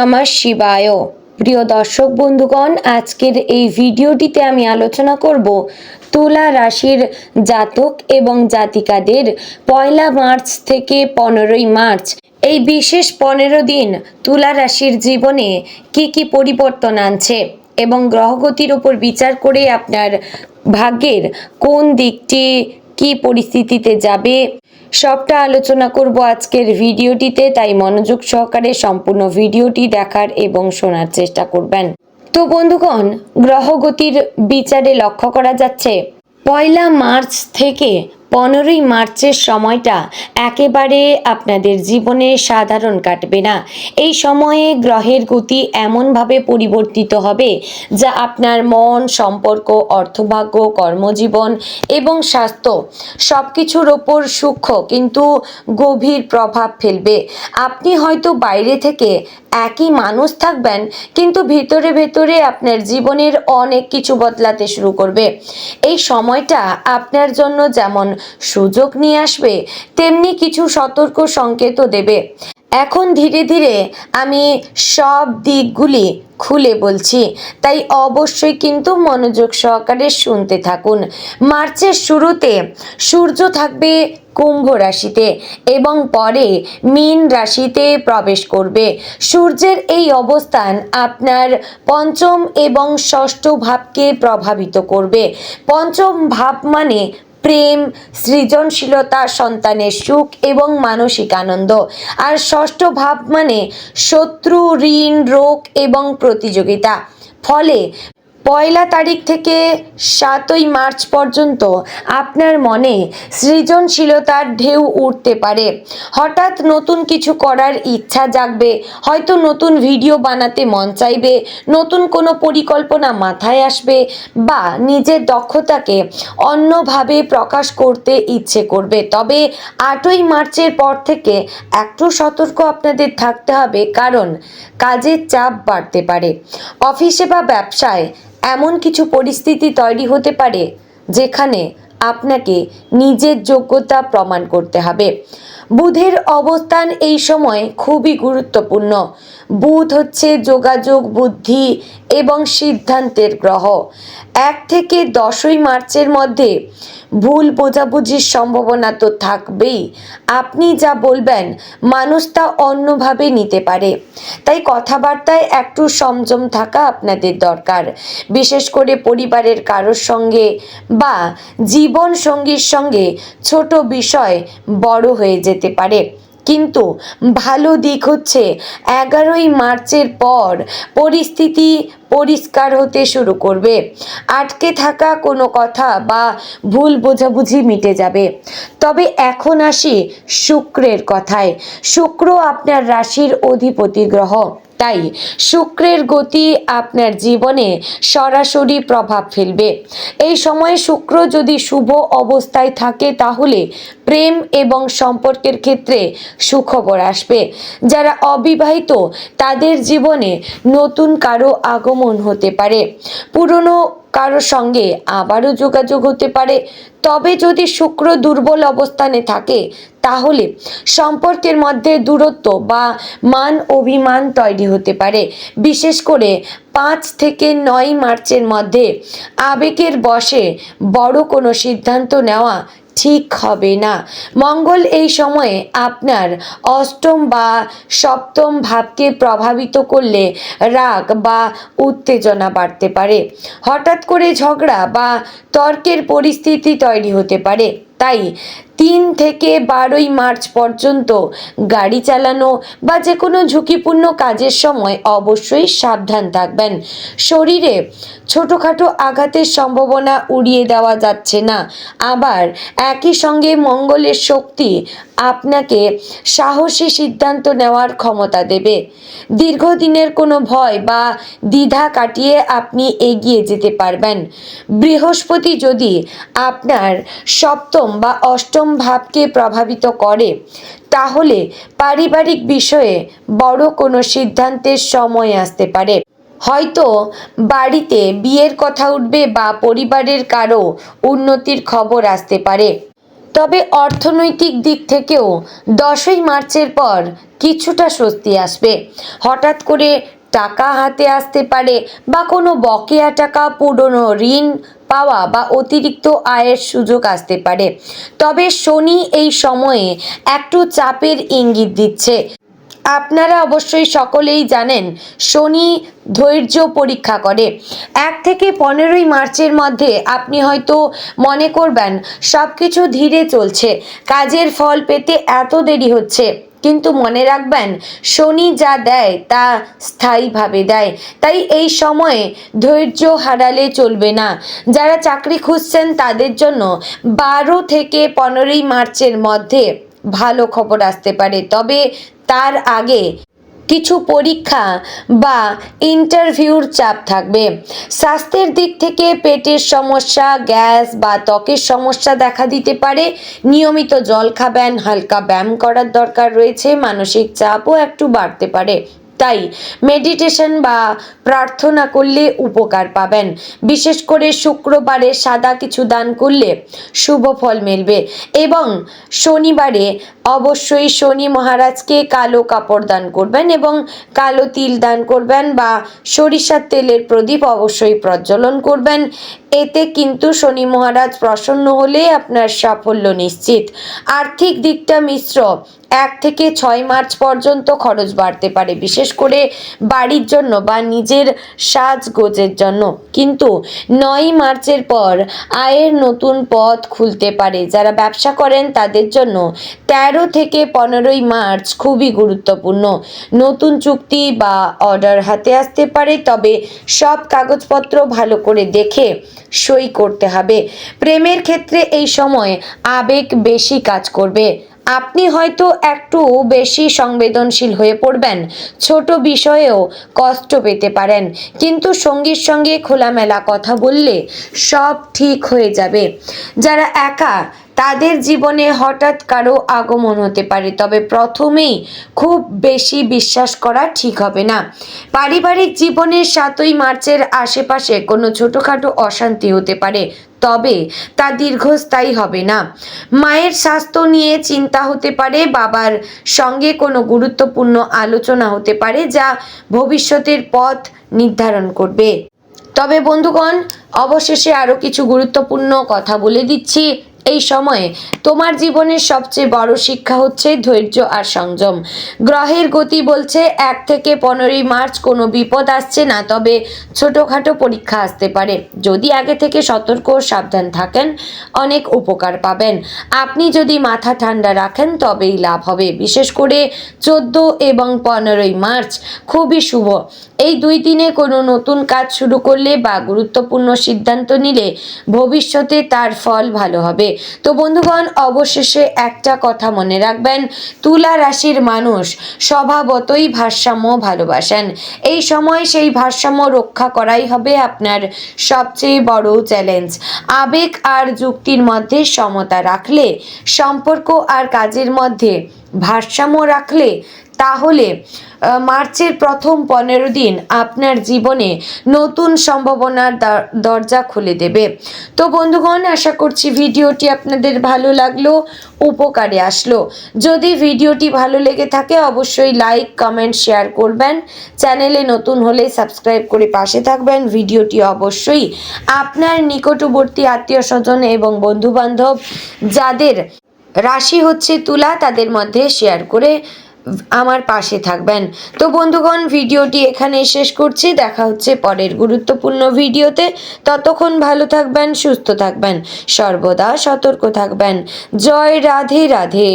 নমঃ শিবায়। প্রিয় দর্শক বন্ধুগণ, আজকের এই ভিডিওটিতে আমি আলোচনা করব তুলা রাশির জাতক এবং জাতিকাদের 1 মার্চ থেকে 15 মার্চ এই বিশেষ 15 দিন তুলা রাশির জীবনে কি পরিবর্তন আনছে এবং গ্রহগতির উপর বিচার করে আপনার ভাগ্যের কোন দিকটি কি পরিস্থিতিতে যাবে সবটা আলোচনা করব আজকের ভিডিওটিতে। তাই মনোযোগ সহকারে সম্পূর্ণ ভিডিওটি দেখার এবং শোনার চেষ্টা করবেন। তো বন্ধুগণ, গ্রহগতির বিচারে লক্ষ্য করা যাচ্ছে 1 মার্চ থেকে 15 মার্চের সময়টা একেবারে আপনাদের জীবনে সাধারণ কাটবে না। এই সময়ে গ্রহের গতি এমনভাবে পরিবর্তিত হবে যা আপনার মন, সম্পর্ক, অর্থভাগ্য, কর্মজীবন এবং স্বাস্থ্য সব কিছুর ওপর সূক্ষ্ম কিন্তু গভীর প্রভাব ফেলবে। আপনি হয়তো বাইরে থেকে একই মানুষ থাকবেন, কিন্তু ভেতরে ভেতরে আপনার জীবনের অনেক কিছু বদলাতে শুরু করবে। এই সময়টা আপনার জন্য যেমন সুযোগ নিয়ে আসবে, তেমনি কিছু সতর্ক সংকেতও দেবে। এখন ধীরে ধীরে আমি সব দিকগুলি খুলে বলছি, তাই অবশ্যই কিন্তু মনোযোগ সহকারে শুনতে থাকুন। মার্চের শুরুতে সূর্য থাকবে কুম্ভ রাশিতে এবং পরে মীন রাশিতে প্রবেশ করবে। সূর্যের এই অবস্থান আপনার পঞ্চম এবং ষষ্ঠ ভাবকে প্রভাবিত করবে। পঞ্চম ভাব মানে প্রেম, সৃজনশীলতা, সন্তানের সুখ এবং মানসিক আনন্দ। আর ষষ্ঠ ভাব মানে শত্রু, ঋণ, রোগ এবং প্রতিযোগিতা। ফলে 1 তারিখ থেকে 7 মার্চ পর্যন্ত আপনার মনে সৃজনশীলতার ঢেউ উঠতে পারে। হঠাৎ নতুন কিছু করার ইচ্ছা জাগবে, হয়তো নতুন ভিডিও বানাতে মন চাইবে, নতুন কোনো পরিকল্পনা মাথায় আসবে বা নিজের দক্ষতাকে অন্যভাবে প্রকাশ করতে ইচ্ছে করবে। তবে 8 মার্চের পর থেকে একটু সতর্ক আপনাদের থাকতে হবে, কারণ কাজের চাপ বাড়তে পারে। অফিসে বা ব্যবসায় এমন কিছু পরিস্থিতি তৈরি হতে পারে যেখানে আপনাকে নিজের যোগ্যতা প্রমাণ করতে হবে। বুধের অবস্থান এই সময় খুবই গুরুত্বপূর্ণ। বুধ হচ্ছে যোগাযোগ, বুদ্ধি এবং সিদ্ধান্তের গ্রহ। 1 থেকে 10 মার্চের মধ্যে ভুল বোঝাবুঝির সম্ভাবনা তো থাকবেই। আপনি যা বলবেন মানুষ তা অন্যভাবে নিতে পারে, তাই কথাবার্তায় একটু সংযম থাকা আপনাদের দরকার। বিশেষ করে পরিবারের কারোর সঙ্গে বা জীবন সঙ্গীর সঙ্গে ছোট বিষয় বড় হয়ে যেতে পারে। কিন্তু ভালো দিক হচ্ছে 11 মার্চের পর পরিস্থিতি পরিষ্কার হতে শুরু করবে। আটকে থাকা কোনো কথা বা ভুল বোঝাবুঝি মিটে যাবে। তবে এখন আসি শুক্রের কথায়। শুক্র আপনার রাশির অধিপতি গ্রহ, তাই শুক্রের গতি আপনার জীবনে সরাসরি প্রভাব ফেলবে। এই সময়ে শুক্র যদি শুভ অবস্থায় থাকে তাহলে প্রেম এবং সম্পর্কের ক্ষেত্রে সুখবর আসবে। যারা অবিবাহিত তাদের জীবনে নতুন কারো আগমন হতে পারে। পুরনো কারো সঙ্গে আবারও যোগাযোগ হতে পারে। তবে যদি শুক্র দুর্বল অবস্থানে থাকে তাহলে সম্পর্কের মধ্যে দূরত্ব বা মান অভিমান তৈরি হতে পারে। বিশেষ করে 5 থেকে 9 মার্চের মধ্যে আবেগের বশে বড় কোনো সিদ্ধান্ত নেওয়া ঠিক হবে না। মঙ্গল এই সময়ে আপনার অষ্টম বা সপ্তম ভাবকে প্রভাবিত করলে রাগ বা উত্তেজনা বাড়তে পারে। হঠাৎ করে ঝগড়া বা তর্কের পরিস্থিতি তৈরি হতে পারে। তাই 3 থেকে 12 মার্চ পর্যন্ত গাড়ি চালানো বা যে কোনো ঝুঁকিপূর্ণ কাজের সময় অবশ্যই সাবধান থাকবেন। শরীরে ছোটোখাটো আঘাতের সম্ভাবনা উড়িয়ে দেওয়া যাচ্ছে না। আবার একই সঙ্গে মঙ্গলের শক্তি আপনাকে সাহসী সিদ্ধান্ত নেওয়ার ক্ষমতা দেবে। দীর্ঘদিনের কোনো ভয় বা দ্বিধা কাটিয়ে আপনি এগিয়ে যেতে পারবেন। বৃহস্পতি যদি আপনার সপ্তম বা অষ্টম ভাবকে প্রভাবিত করে তাহলে পারিবারিক বিষয়ে বড় কোনো সিদ্ধান্তের সময় আসতে পারে। হয়তো বাড়িতে বিয়ের কথা উঠবে বা পরিবারের কারো উন্নতির খবর আসতে পারে। তবে অর্থনৈতিক দিক থেকেও 10ই মার্চের পর কিছুটা স্বস্তি আসবে। হঠাৎ করে টাকা হাতে আসতে পারে বা কোনো বকেয়া টাকা, পুরনো ঋণ পাওয়া বা অতিরিক্ত আয়ের সুযোগ আসতে পারে। তবে শনি এই সময়ে একটু চাপের ইঙ্গিত দিচ্ছে। আপনারা অবশ্যই সকলেই জানেন শনি ধৈর্য পরীক্ষা করে। 1 থেকে 15ই মার্চের মধ্যে আপনি হয়তো মনে করবেন সব কিছু ধীরে চলছে, কাজের ফল পেতে এত দেরি হচ্ছে, কিন্তু মনে রাখবেন শনি যা দেয় তা স্থায়ীভাবে দেয়। তাই এই সময়ে ধৈর্য হারালে চলবে না। যারা চাকরি খুঁজছেন তাদের জন্য 12 থেকে 15ই মার্চের মধ্যে ভালো খবর আসতে পারে। তবে তার আগে কিছু পরীক্ষা বা ইন্টারভিউর চাপ থাকবে। স্বাস্থ্যের দিক থেকে পেটের সমস্যা, গ্যাস বা ত্বকের সমস্যা দেখা দিতে পারে। নিয়মিত জল খাবেন, হালকা ব্যায়াম করার দরকার রয়েছে। মানসিক চাপও একটু বাড়তে পারে, তাই মেডিটেশন বা প্রার্থনা করলে উপকার পাবেন। বিশেষ করে শুক্রবারে সাদা কিছু দান করলে শুভ ফল মিলবে এবং শনিবারে অবশ্যই শনি মহারাজকে কালো কাপড় দান করবেন এবং কালো তিল দান করবেন বা সরিষার তেলের প্রদীপ অবশ্যই প্রজ্বলন করবেন। এতে কিন্তু শনি মহারাজ প্রসন্ন হলে আপনার সাফল্য নিশ্চিত। আর্থিক দিকটা মিশ্র। 1 থেকে 6 মার্চ পর্যন্ত খরচ বাড়তে পারে, বিশেষ করে বাড়ির জন্য বা নিজের সাজগোজের জন্য, কিন্তু 9ই মার্চের পর আয়ের নতুন পথ খুলতে পারে। যারা ব্যবসা করেন তাদের জন্য 13 থেকে 15ই মার্চ খুবই গুরুত্বপূর্ণ। নতুন চুক্তি বা অর্ডার হাতে আসতে পারে, তবে সব কাগজপত্র ভালো করে দেখে সই করতে হবে। প্রেমের ক্ষেত্রে এই সময় আবেগ বেশি কাজ করবে। আপনি হয়তো একটু বেশি সংবেদনশীল হয়ে পড়বেন, ছোট বিষয়েও কষ্ট পেতে পারেন, কিন্তু সঙ্গীর সঙ্গে খোলামেলা কথা বললে সব ঠিক হয়ে যাবে। যারা একা তাদের জীবনে হঠাৎ কারো আগমন হতে পারে, তবে প্রথমেই খুব বেশি বিশ্বাস করা ঠিক হবে না। পারিবারিক জীবনে 7ই মার্চের আশেপাশে কোনো ছোটোখাটো অশান্তি হতে পারে, তবে তা দীর্ঘস্থায়ী হবে না। মায়ের স্বাস্থ্য নিয়ে চিন্তা হতে পারে। বাবার সঙ্গে কোনো গুরুত্বপূর্ণ আলোচনা হতে পারে যা ভবিষ্যতের পথ নির্ধারণ করবে। তবে বন্ধুগণ, অবশেষে আরও কিছু গুরুত্বপূর্ণ কথা বলে দিচ্ছি। এই সময়ে তোমার জীবনের সবচেয়ে বড় শিক্ষা হচ্ছে ধৈর্য আর সংযম। গ্রহের গতি বলছে 1 থেকে 15ই মার্চ কোনো বিপদ আসছে না, তবে ছোটোখাটো পরীক্ষা আসতে পারে। যদি আগে থেকে সতর্ক ও সাবধান থাকেন অনেক উপকার পাবেন। আপনি যদি মাথা ঠান্ডা রাখেন তবেই লাভ হবে। বিশেষ করে 14 এবং 15ই মার্চ খুবই শুভ। এই 2 দিনে কোনো নতুন কাজ শুরু করলে বা গুরুত্বপূর্ণ সিদ্ধান্ত নিলে ভবিষ্যতে তার ফল ভালো হবে। তো বন্ধুগণ, অবশেষে একটা কথা মনে রাখবেন, তুলা রাশির মানুষ স্বভাবতই ভারসাম্য ভালোবাসেন। এই সময় সেই ভারসাম্য রক্ষা করাই হবে আপনার সবচেয়ে বড় চ্যালেঞ্জ। আবেগ আর যুক্তির মধ্যে সমতা রাখলে, সম্পর্ক আর কাজের মধ্যে ভারসাম্য রাখলে, তাহলে মার্চের প্রথম 15 দিন আপনার জীবনে নতুন সম্ভাবনার দরজা খুলে দেবে। তো বন্ধুগণ, আশা করছি ভিডিওটি আপনাদের ভালো লাগলো, উপকারে আসলো। যদি ভিডিওটি ভালো লেগে থাকে অবশ্যই লাইক, কমেন্ট, শেয়ার করবেন। চ্যানেলে নতুন হলে সাবস্ক্রাইব করে পাশে থাকবেন। ভিডিওটি অবশ্যই আপনার নিকটবর্তী আত্মীয় স্বজন এবং বন্ধুবান্ধব যাদের রাশি হচ্ছে তুলা তাদের মধ্যে শেয়ার করে আমার পাশে থাকবেন। তো বন্ধুগণ, ভিডিওটি এখানে শেষ করছি। দেখা হচ্ছে পরের গুরুত্বপূর্ণ ভিডিওতে। ততক্ষণ ভালো থাকবেন, সুস্থ থাকবেন, সর্বদা সতর্ক থাকবেন। জয় রাধে রাধে।